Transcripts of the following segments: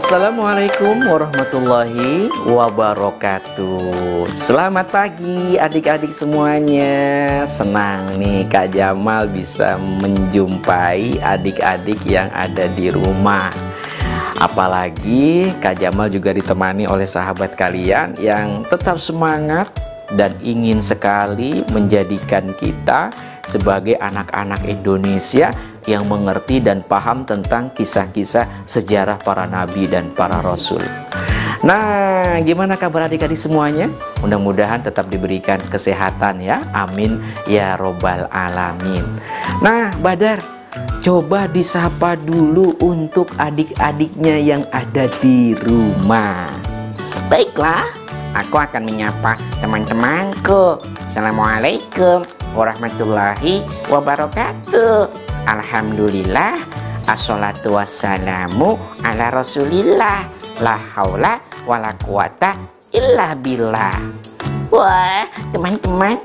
Assalamualaikum warahmatullahi wabarakatuh. Selamat pagi adik-adik semuanya. Senang nih Kak Jamal bisa menjumpai adik-adik yang ada di rumah. Apalagi Kak Jamal juga ditemani oleh sahabat kalian yang tetap semangat dan ingin sekali menjadikan kita sebagai anak-anak Indonesia yang mengerti dan paham tentang kisah-kisah sejarah para nabi dan para rasul. Nah, gimana kabar adik-adik semuanya? Mudah-mudahan tetap diberikan kesehatan ya. Amin ya robbal alamin. Nah, Badar, coba disapa dulu untuk adik-adiknya yang ada di rumah. Baiklah, aku akan menyapa teman-temanku. Assalamualaikum warahmatullahi wabarakatuh. Alhamdulillah, assalatu wassalamu ala rasulillah, la haula wala quwata illa billah. Wah, teman-teman,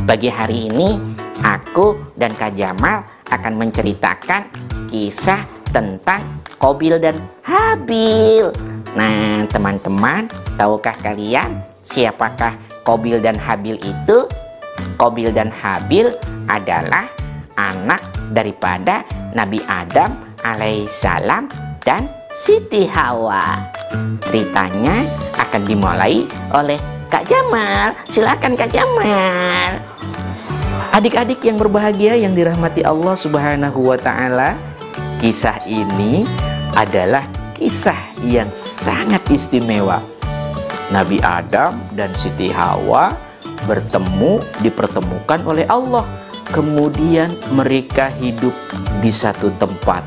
pagi hari ini aku dan Kak Jamal akan menceritakan kisah tentang Qabil dan Habil. Nah, teman-teman, tahukah kalian siapakah Qabil dan Habil itu? Qabil dan Habil adalah anak daripada Nabi Adam alaihissalam dan Siti Hawa. Ceritanya akan dimulai oleh Kak Jamal. Silakan Kak Jamal. Adik-adik yang berbahagia yang dirahmati Allah Subhanahu wa Ta'ala, kisah ini adalah kisah yang sangat istimewa. Nabi Adam dan Siti Hawa dipertemukan oleh Allah. Kemudian mereka hidup di satu tempat,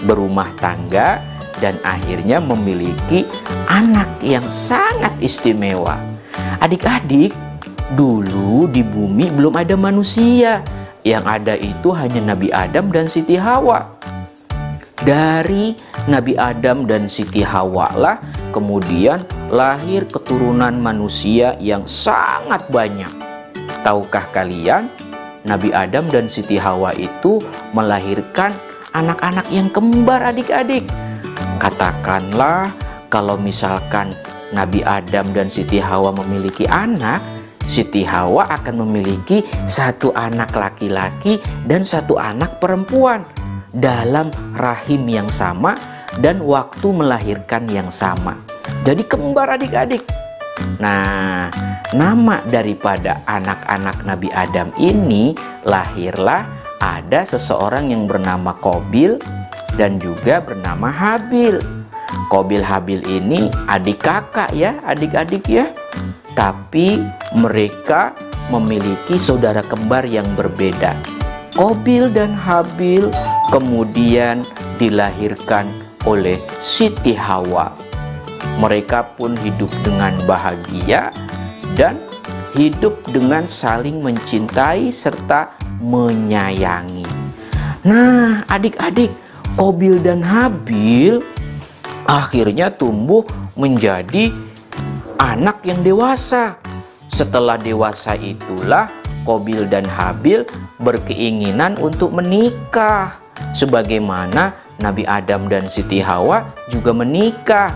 berumah tangga, dan akhirnya memiliki anak yang sangat istimewa. Adik-adik, dulu di bumi belum ada manusia. Yang ada itu hanya Nabi Adam dan Siti Hawa. Dari Nabi Adam dan Siti Hawa lah kemudian lahir keturunan manusia yang sangat banyak. Tahukah kalian, Nabi Adam dan Siti Hawa itu melahirkan anak-anak yang kembar adik-adik. Katakanlah kalau misalkan Nabi Adam dan Siti Hawa memiliki anak, Siti Hawa akan memiliki satu anak laki-laki dan satu anak perempuan dalam rahim yang sama dan waktu melahirkan yang sama. Jadi kembar adik-adik. Nah, nama daripada anak-anak Nabi Adam ini lahirlah ada seseorang yang bernama Qabil dan juga bernama Habil. Qabil Habil ini adik kakak ya, adik-adik ya. Tapi mereka memiliki saudara kembar yang berbeda. Qabil dan Habil kemudian dilahirkan oleh Siti Hawa. Mereka pun hidup dengan bahagia dan hidup dengan saling mencintai serta menyayangi. Nah, adik-adik, Qabil dan Habil akhirnya tumbuh menjadi anak yang dewasa. Setelah dewasa itulah Qabil dan Habil berkeinginan untuk menikah, sebagaimana Nabi Adam dan Siti Hawa juga menikah.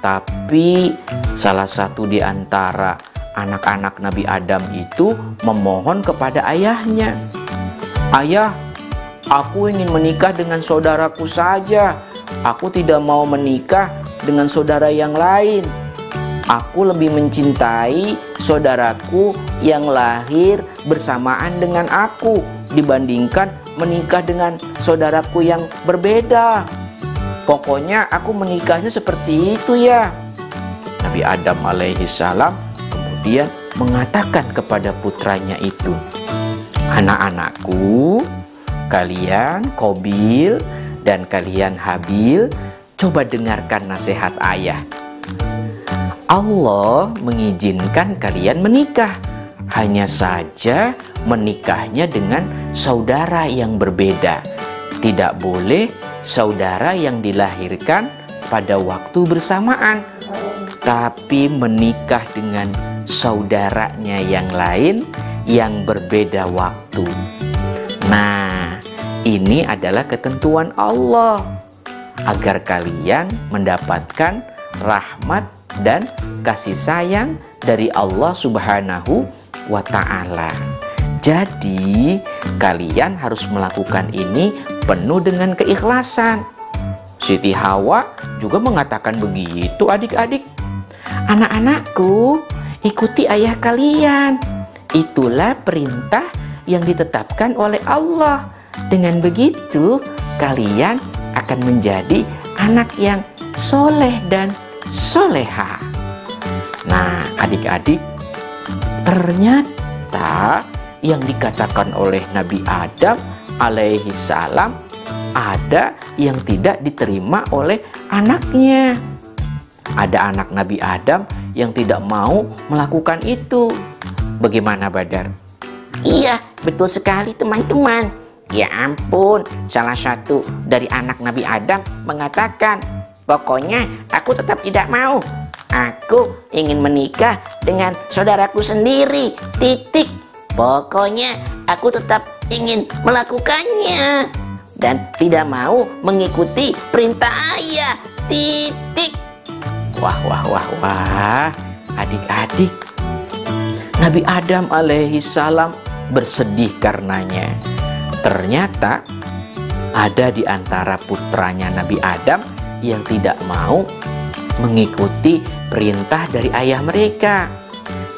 Tapi salah satu di antara anak-anak Nabi Adam itu memohon kepada ayahnya, "Ayah, aku ingin menikah dengan saudaraku saja. Aku tidak mau menikah dengan saudara yang lain. Aku lebih mencintai saudaraku yang lahir bersamaan dengan aku dibandingkan menikah dengan saudaraku yang berbeda. Pokoknya aku menikahnya seperti itu ya." Nabi Adam alaihissalam kemudian mengatakan kepada putranya itu, "Anak-anakku, kalian Qabil dan kalian Habil, coba dengarkan nasihat ayah. Allah mengizinkan kalian menikah, hanya saja menikahnya dengan saudara yang berbeda. Tidak boleh saudara yang dilahirkan pada waktu bersamaan, tapi menikah dengan saudaranya yang lain yang berbeda waktu. Nah, ini adalah ketentuan Allah. agar kalian mendapatkan rahmat dan kasih sayang dari Allah Subhanahu wa Ta'ala. Jadi, kalian harus melakukan ini penuh dengan keikhlasan. Siti Hawa juga mengatakan begitu, adik-adik. Anak-anakku, ikuti ayah kalian. Itulah perintah yang ditetapkan oleh Allah. Dengan begitu, kalian akan menjadi anak yang soleh dan soleha. Nah, adik-adik, ternyata yang dikatakan oleh Nabi Adam alaihi salam ada yang tidak diterima oleh anaknya. Ada anak Nabi Adam yang tidak mau melakukan itu. Bagaimana, Badar? Iya, betul sekali teman-teman. Ya ampun, salah satu dari anak Nabi Adam mengatakan, pokoknya aku tetap tidak mau. Aku ingin menikah dengan saudaraku sendiri, titik. Pokoknya aku tetap ingin melakukannya dan tidak mau mengikuti perintah ayah, titik. Wah, adik-adik, Nabi Adam alaihi salam bersedih karenanya. Ternyata ada di antara putranya Nabi Adam yang tidak mau mengikuti perintah dari ayah mereka.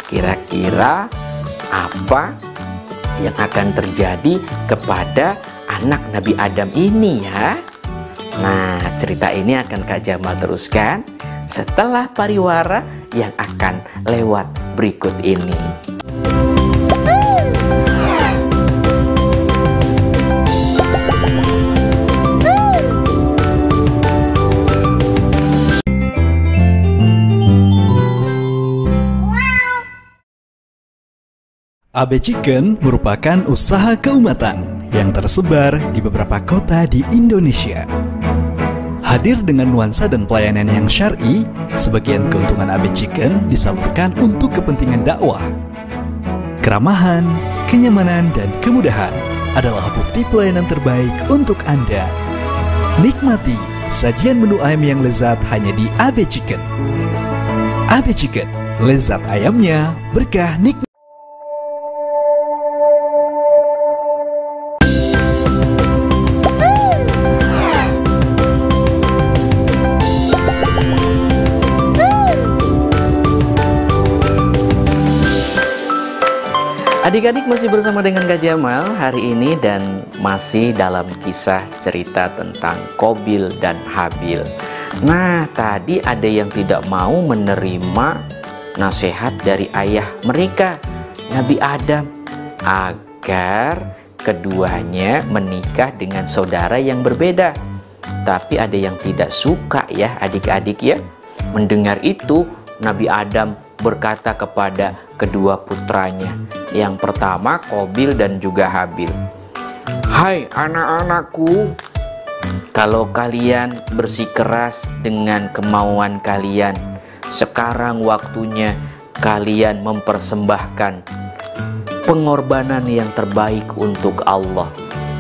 Kira-kira apa yang akan terjadi kepada anak Nabi Adam ini ya? Nah, cerita ini akan Kak Jamal teruskan setelah pariwara yang akan lewat berikut ini. AB Chicken merupakan usaha keumatan yang tersebar di beberapa kota di Indonesia. Hadir dengan nuansa dan pelayanan yang syar'i, sebagian keuntungan AB Chicken disalurkan untuk kepentingan dakwah. Keramahan, kenyamanan, dan kemudahan adalah bukti pelayanan terbaik untuk Anda. Nikmati sajian menu ayam yang lezat hanya di AB Chicken. AB Chicken, lezat ayamnya, berkah nikmat. Adik-adik masih bersama dengan Kak Jamal hari ini dan masih dalam kisah cerita tentang Qabil dan Habil. Nah, tadi ada yang tidak mau menerima nasihat dari ayah mereka, Nabi Adam, agar keduanya menikah dengan saudara yang berbeda. Tapi ada yang tidak suka ya adik-adik ya. Mendengar itu, Nabi Adam berkata kepada kedua putranya. Yang pertama Qabil dan juga Habil. Hai anak-anakku, kalau kalian bersikeras dengan kemauan kalian, sekarang waktunya kalian mempersembahkan pengorbanan yang terbaik untuk Allah.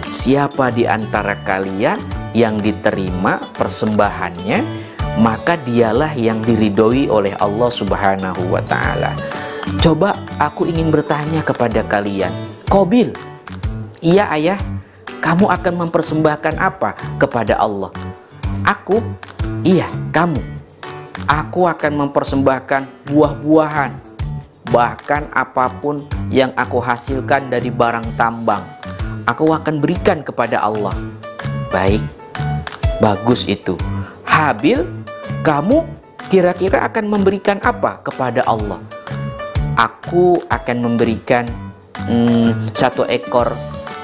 Siapa di antara kalian yang diterima persembahannya, maka dialah yang diridhoi oleh Allah Subhanahu wa Ta'ala. Coba aku ingin bertanya kepada kalian, Qabil, iya ayah, kamu akan mempersembahkan apa kepada Allah? Aku, iya kamu. Aku akan mempersembahkan buah-buahan, bahkan apapun yang aku hasilkan dari barang tambang, aku akan berikan kepada Allah. Baik, bagus itu. Habil, kamu kira-kira akan memberikan apa kepada Allah? Aku akan memberikan 1 ekor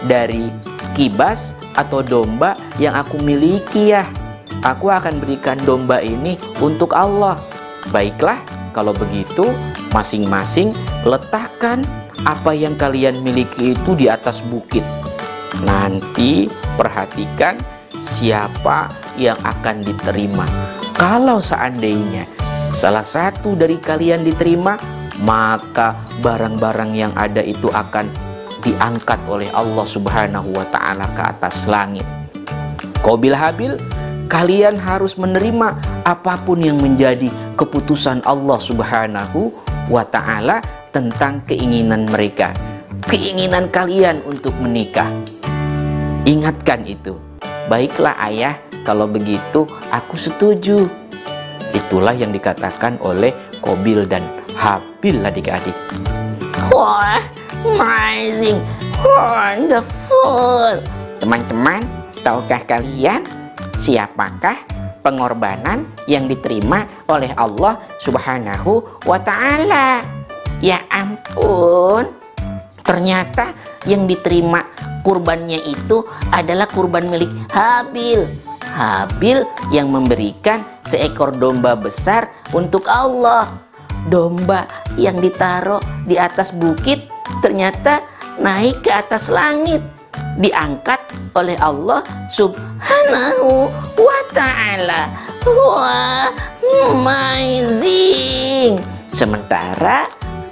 dari kibas atau domba yang aku miliki ya. Aku akan berikan domba ini untuk Allah. Baiklah, kalau begitu masing-masing letakkan apa yang kalian miliki itu di atas bukit. Nanti perhatikan siapa yang akan diterima. Kalau seandainya salah satu dari kalian diterima, maka barang-barang yang ada itu akan diangkat oleh Allah Subhanahu wa Ta'ala ke atas langit. Qabil Habil, kalian harus menerima apapun yang menjadi keputusan Allah Subhanahu wa Ta'ala tentang keinginan mereka, keinginan kalian untuk menikah. Ingatkan itu. Baiklah ayah, kalau begitu aku setuju. Itulah yang dikatakan oleh Qabil dan Habil, adik-adik. Wah, amazing, wonderful. Teman-teman, tahukah kalian siapakah pengorbanan yang diterima oleh Allah Subhanahu wa Ta'ala? Ya ampun, ternyata yang diterima kurbannya itu adalah kurban milik Habil. Habil yang memberikan seekor domba besar untuk Allah. Domba yang ditaruh di atas bukit ternyata naik ke atas langit, diangkat oleh Allah Subhanahu wa Ta'ala. Wah, amazing. Sementara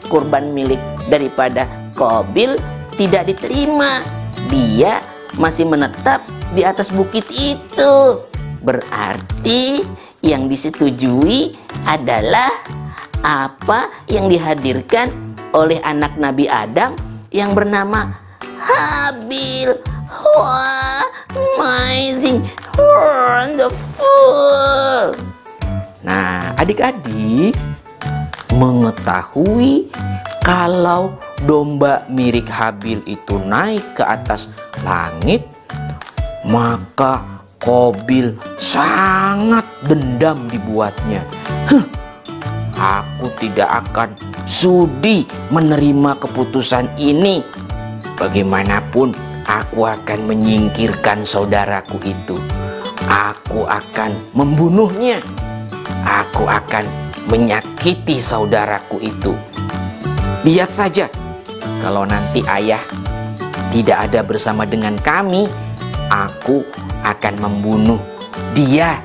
kurban milik daripada Qabil tidak diterima. Dia masih menetap di atas bukit itu. Berarti yang disetujui adalah apa yang dihadirkan oleh anak Nabi Adam yang bernama Habil. Wah, amazing, wonderful. Nah, adik-adik mengetahui kalau domba milik Habil itu naik ke atas langit, maka Qabil sangat dendam dibuatnya. Aku tidak akan sudi menerima keputusan ini. Bagaimanapun aku akan menyingkirkan saudaraku itu. Aku akan membunuhnya. Aku akan menyakiti saudaraku itu. Lihat saja, kalau nanti ayah tidak ada bersama dengan kami, aku akan membunuh dia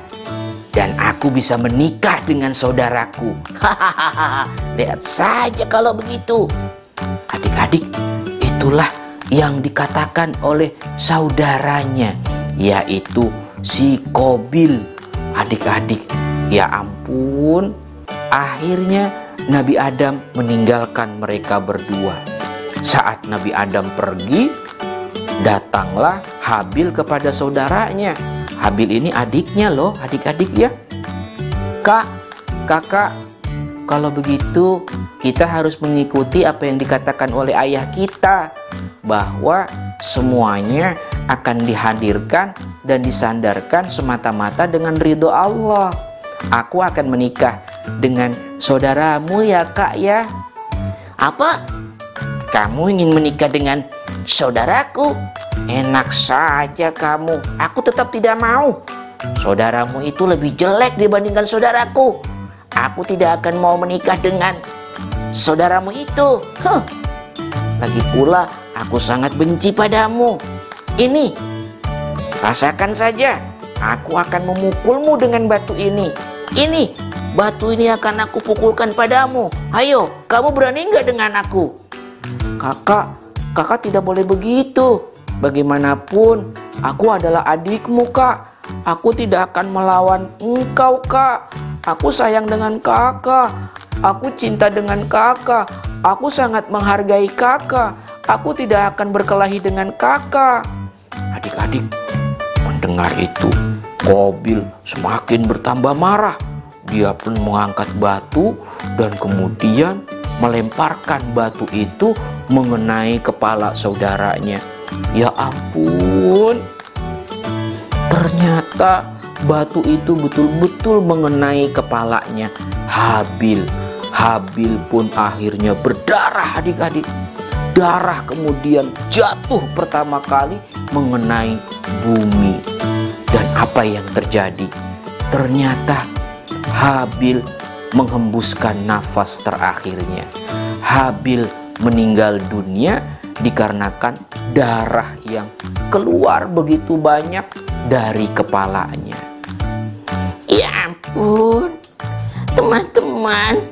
dan aku bisa menikah dengan saudaraku. Hahaha, lihat saja kalau begitu. Adik-adik, itulah yang dikatakan oleh saudaranya, yaitu si Qabil. Adik-adik, ya ampun, akhirnya Nabi Adam meninggalkan mereka berdua. Saat Nabi Adam pergi, datanglah Habil kepada saudaranya. Habil ini adiknya loh, adik-adik ya. Kakak, kalau begitu kita harus mengikuti apa yang dikatakan oleh ayah kita, bahwa semuanya akan dihadirkan dan disandarkan semata-mata dengan ridho Allah. Aku akan menikah dengan saudaramu ya kak ya. Apa? Kamu ingin menikah dengan saudaraku? Enak saja kamu. Aku tetap tidak mau. Saudaramu itu lebih jelek dibandingkan saudaraku. Aku tidak akan mau menikah dengan saudaramu itu. Lagi pula aku sangat benci padamu. Ini, rasakan saja. Aku akan memukulmu dengan batu ini. Ini, batu ini akan aku pukulkan padamu. Ayo, kamu berani nggak dengan aku? Kakak tidak boleh begitu. Bagaimanapun, aku adalah adikmu, Kak. Aku tidak akan melawan engkau, Kak. Aku sayang dengan kakak. Aku cinta dengan kakak. Aku sangat menghargai kakak. Aku tidak akan berkelahi dengan kakak. Adik-adik mendengar itu, Qabil semakin bertambah marah. Dia pun mengangkat batu dan kemudian melemparkan batu itu mengenai kepala saudaranya. Ya ampun, ternyata batu itu betul-betul mengenai kepalanya Habil. Habil pun akhirnya berdarah, adik-adik. Darah kemudian jatuh pertama kali mengenai bumi. Dan apa yang terjadi? Ternyata Habil menghembuskan nafas terakhirnya. Habil meninggal dunia dikarenakan darah yang keluar begitu banyak dari kepalanya. Ya ampun, teman-teman,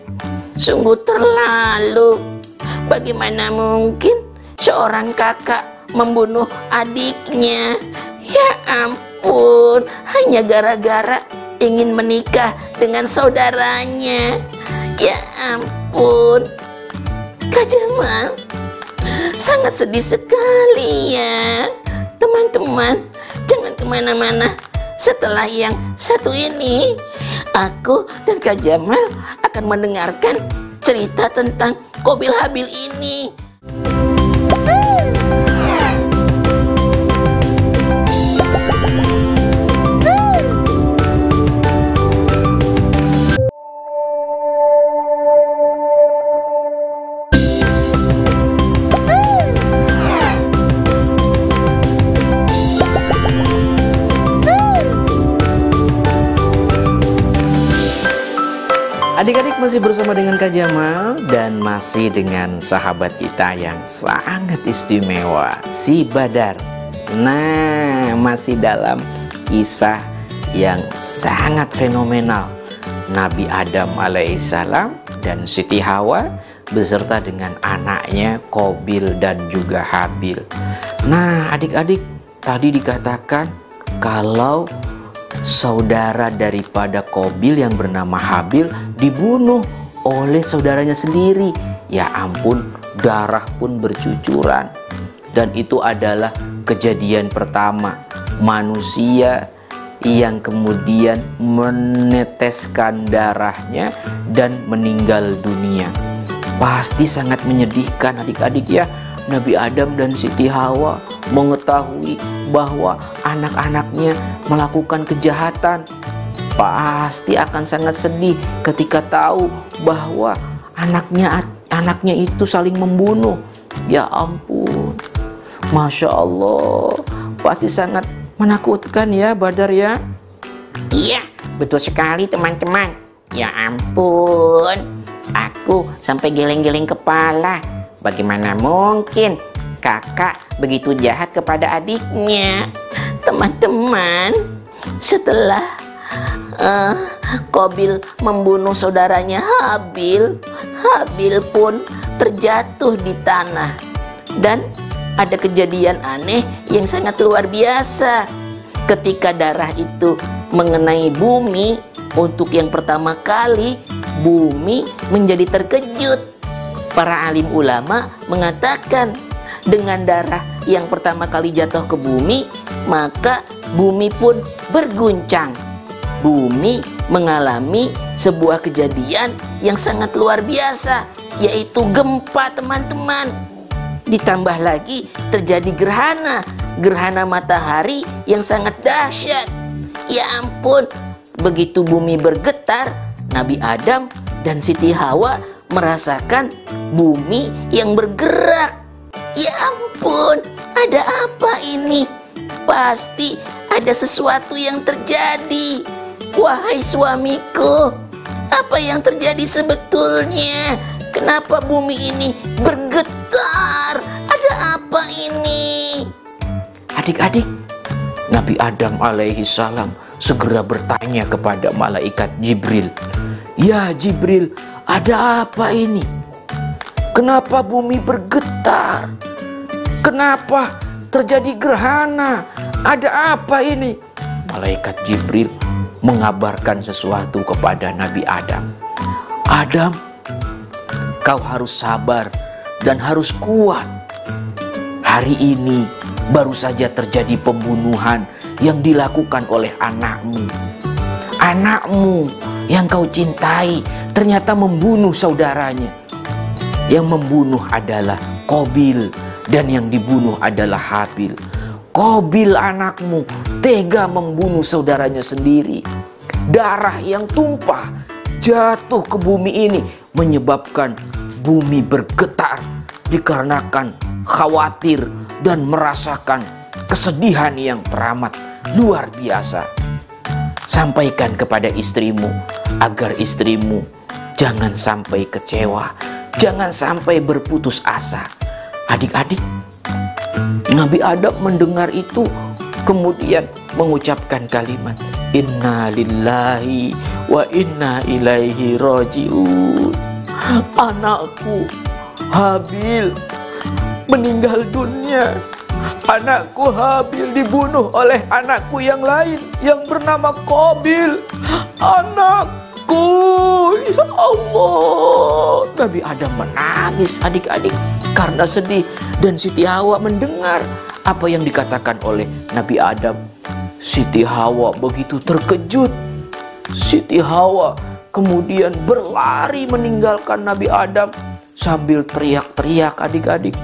sungguh terlalu. Bagaimana mungkin seorang kakak membunuh adiknya? Ya ampun. ampun, hanya gara-gara ingin menikah dengan saudaranya. Ya ampun, Kak Jamal, sangat sedih sekali ya. Teman-teman, jangan kemana-mana. Setelah yang satu ini, aku dan Kak Jamal akan mendengarkan cerita tentang Qabil Habil ini. Adik-adik masih bersama dengan Kak Jamal dan masih dengan sahabat kita yang sangat istimewa, si Badar. Nah, masih dalam kisah yang sangat fenomenal, Nabi Adam alaihissalam dan Siti Hawa beserta dengan anaknya Qabil dan juga Habil. Nah, adik-adik, tadi dikatakan kalau saudara daripada Qabil yang bernama Habil dibunuh oleh saudaranya sendiri. Ya ampun, darah pun bercucuran. Dan itu adalah kejadian pertama manusia yang kemudian meneteskan darahnya dan meninggal dunia. Pasti sangat menyedihkan adik-adik ya. Nabi Adam dan Siti Hawa mengetahui bahwa anak-anaknya melakukan kejahatan. Pasti akan sangat sedih ketika tahu bahwa anaknya itu saling membunuh. Ya ampun, Masya Allah, pasti sangat menakutkan ya Badar ya. Iya, betul sekali teman-teman. Ya ampun, aku sampai geleng-geleng kepala. Bagaimana mungkin kakak begitu jahat kepada adiknya? Teman-teman, setelah Qabil membunuh saudaranya Habil, Habil pun terjatuh di tanah. Dan ada kejadian aneh yang sangat luar biasa. Ketika darah itu mengenai bumi, untuk yang pertama kali bumi menjadi terkejut. Para alim ulama mengatakan dengan darah yang pertama kali jatuh ke bumi, maka bumi pun berguncang. Bumi mengalami sebuah kejadian yang sangat luar biasa, yaitu gempa teman-teman. Ditambah lagi terjadi gerhana matahari yang sangat dahsyat. Ya ampun, begitu bumi bergetar, Nabi Adam dan Siti Hawa merasakan bumi yang bergerak. Ya ampun, ada apa ini? Pasti ada sesuatu yang terjadi. Wahai suamiku, apa yang terjadi sebetulnya? Kenapa bumi ini bergetar? Ada apa ini? Adik-adik, Nabi Adam alaihissalam segera bertanya kepada malaikat Jibril. Ya Jibril, ada apa ini? Kenapa bumi bergetar? Kenapa terjadi gerhana? Ada apa ini? Malaikat Jibril mengabarkan sesuatu kepada Nabi Adam. Adam, kau harus sabar dan harus kuat. Hari ini baru saja terjadi pembunuhan yang dilakukan oleh anakmu. Anakmu yang kau cintai ternyata membunuh saudaranya. Yang membunuh adalah Qabil dan yang dibunuh adalah Habil. Qabil anakmu tega membunuh saudaranya sendiri. Darah yang tumpah jatuh ke bumi ini menyebabkan bumi bergetar dikarenakan khawatir dan merasakan kesedihan yang teramat luar biasa. Sampaikan kepada istrimu agar istrimu jangan sampai kecewa, jangan sampai berputus asa. Adik-adik, Nabi Adam mendengar itu kemudian mengucapkan kalimat Inna lillahi wa inna ilaihi raji'un. Anakku Habil meninggal dunia. Anakku Habil dibunuh oleh anakku yang lain yang bernama Qabil. Anakku, ya Allah. Nabi Adam menangis adik-adik karena sedih. Dan Siti Hawa mendengar apa yang dikatakan oleh Nabi Adam. Siti Hawa begitu terkejut. Siti Hawa kemudian berlari meninggalkan Nabi Adam sambil teriak-teriak adik-adik.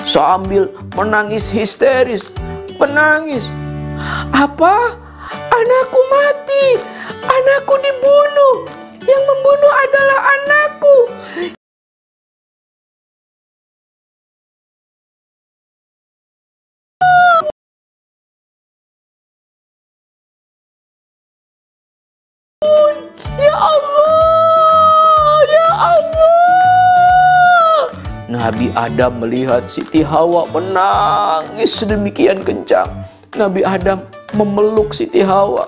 Sambil menangis histeris. Menangis. Apa? Anakku mati. Anakku dibunuh. Yang membunuh adalah anakku. Ya Allah, ya Allah. Nabi Adam melihat Siti Hawa menangis sedemikian kencang. Nabi Adam memeluk Siti Hawa.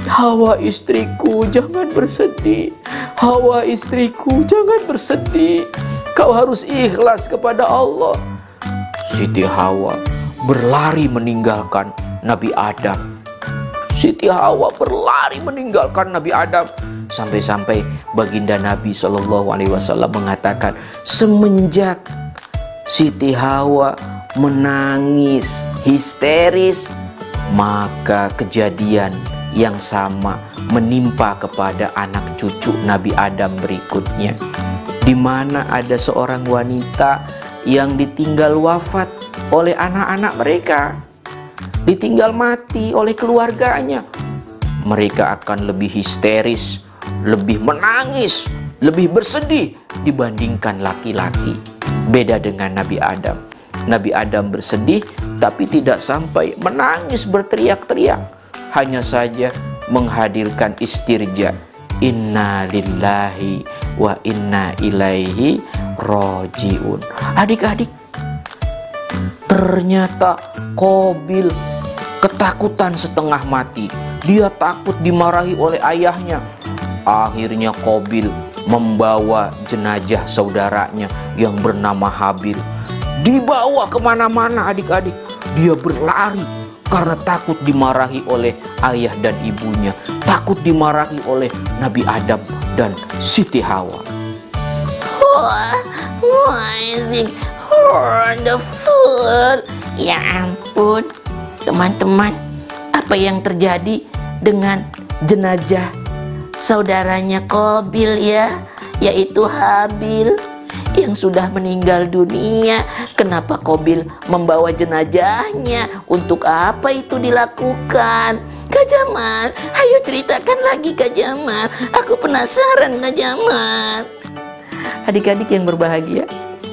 Hawa istriku, jangan bersedih. Hawa istriku, jangan bersedih. Kau harus ikhlas kepada Allah. Siti Hawa berlari meninggalkan Nabi Adam. Siti Hawa berlari meninggalkan Nabi Adam. Sampai-sampai baginda Nabi SAW mengatakan, semenjak Siti Hawa menangis histeris, maka kejadian yang sama menimpa kepada anak cucu Nabi Adam berikutnya, di mana ada seorang wanita yang ditinggal wafat oleh anak-anak mereka, ditinggal mati oleh keluarganya. Mereka akan lebih histeris, lebih menangis, lebih bersedih dibandingkan laki-laki. Beda dengan Nabi Adam. Nabi Adam bersedih tapi tidak sampai menangis berteriak-teriak. Hanya saja menghadirkan istirja. Inna lillahi wa inna ilaihi roji'un. Adik-adik, ternyata Qabil ketakutan setengah mati. Dia takut dimarahi oleh ayahnya. Akhirnya Qabil membawa jenazah saudaranya yang bernama Habil. Dibawa kemana-mana adik-adik. Dia berlari karena takut dimarahi oleh ayah dan ibunya. Takut dimarahi oleh Nabi Adam dan Siti Hawa. Wah, amazing, wonderful. Ya ampun, teman-teman, apa yang terjadi dengan jenazah saudaranya Qabil ya, yaitu Habil yang sudah meninggal dunia? Kenapa Qabil membawa jenazahnya? Untuk apa itu dilakukan? Kak Jamal, ayo ceritakan lagi Kak Jamal. Aku penasaran Kak Jamal. Adik-adik yang berbahagia,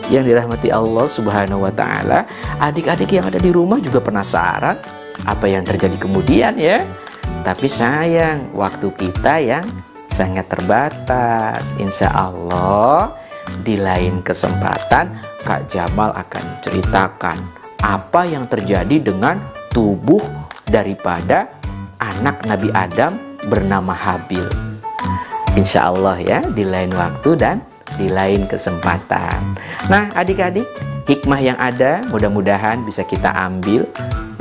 yang dirahmati Allah Subhanahu wa Ta'ala, adik-adik yang ada di rumah juga penasaran apa yang terjadi kemudian ya. Tapi sayang, waktu kita yang sangat terbatas. Insya Allah di lain kesempatan Kak Jamal akan ceritakan apa yang terjadi dengan tubuh daripada anak Nabi Adam bernama Habil. Insya Allah ya, di lain waktu dan di lain kesempatan. Nah adik-adik, hikmah yang ada mudah-mudahan bisa kita ambil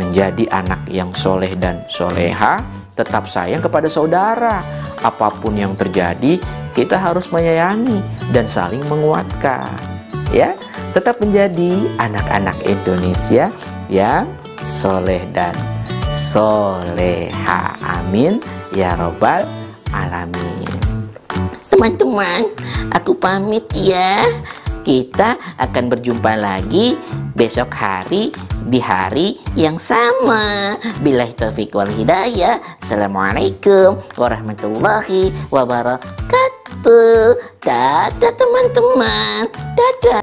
menjadi anak yang soleh dan soleha. Tetap sayang kepada saudara. Apapun yang terjadi, kita harus menyayangi dan saling menguatkan. Ya, tetap menjadi anak-anak Indonesia yang soleh dan soleha. Amin ya robbal alamin. Teman-teman, aku pamit ya. Kita akan berjumpa lagi besok hari di hari yang sama. Billahi taufiq wal hidayah. Assalamualaikum warahmatullahi wabarakatuh. Dadah teman-teman. Dadah.